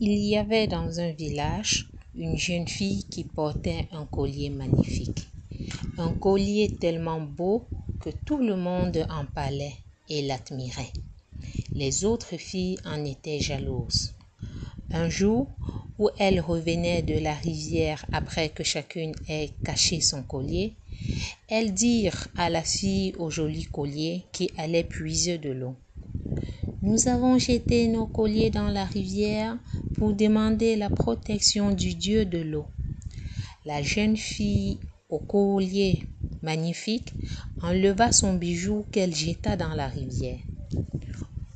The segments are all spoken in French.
Il y avait dans un village une jeune fille qui portait un collier magnifique. Un collier tellement beau que tout le monde en parlait et l'admirait. Les autres filles en étaient jalouses. Un jour où elles revenaient de la rivière après que chacune ait caché son collier, elles dirent à la fille au joli collier qui allait puiser de l'eau: « Nous avons jeté nos colliers dans la rivière pour demander la protection du dieu de l'eau. » La jeune fille au collier magnifique enleva son bijou qu'elle jeta dans la rivière.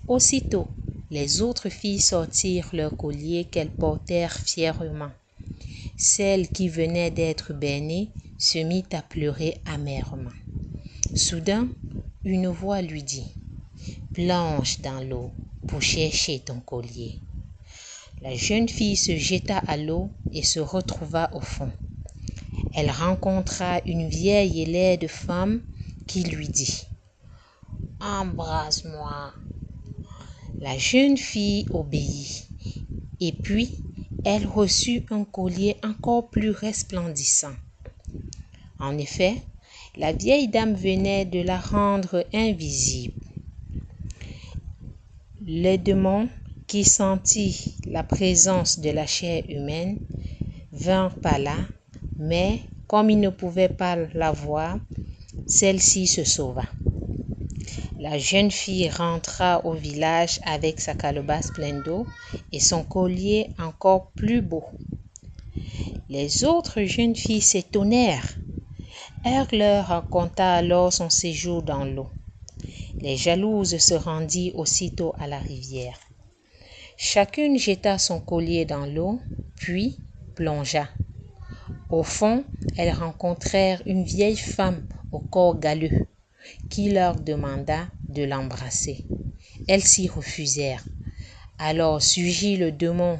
Aussitôt, les autres filles sortirent leurs colliers qu'elles portèrent fièrement. Celle qui venait d'être bernée se mit à pleurer amèrement. Soudain, une voix lui dit: « Plonge dans l'eau pour chercher ton collier. » La jeune fille se jeta à l'eau et se retrouva au fond. Elle rencontra une vieille et laide femme qui lui dit: « Embrasse-moi. » La jeune fille obéit, et puis elle reçut un collier encore plus resplendissant. En effet, la vieille dame venait de la rendre invisible. Le démon, qui sentit la présence de la chair humaine, vint par là, mais comme il ne pouvait pas la voir, celle-ci se sauva. La jeune fille rentra au village avec sa calebasse pleine d'eau et son collier encore plus beau. Les autres jeunes filles s'étonnèrent. Elle leur raconta alors son séjour dans l'eau. Les jalouses se rendirent aussitôt à la rivière. Chacune jeta son collier dans l'eau, puis plongea. Au fond, elles rencontrèrent une vieille femme au corps galeux qui leur demanda de l'embrasser. Elles s'y refusèrent. Alors surgit le démon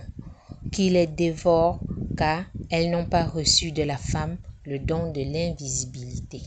qui les dévore, car elles n'ont pas reçu de la femme le don de l'invisibilité.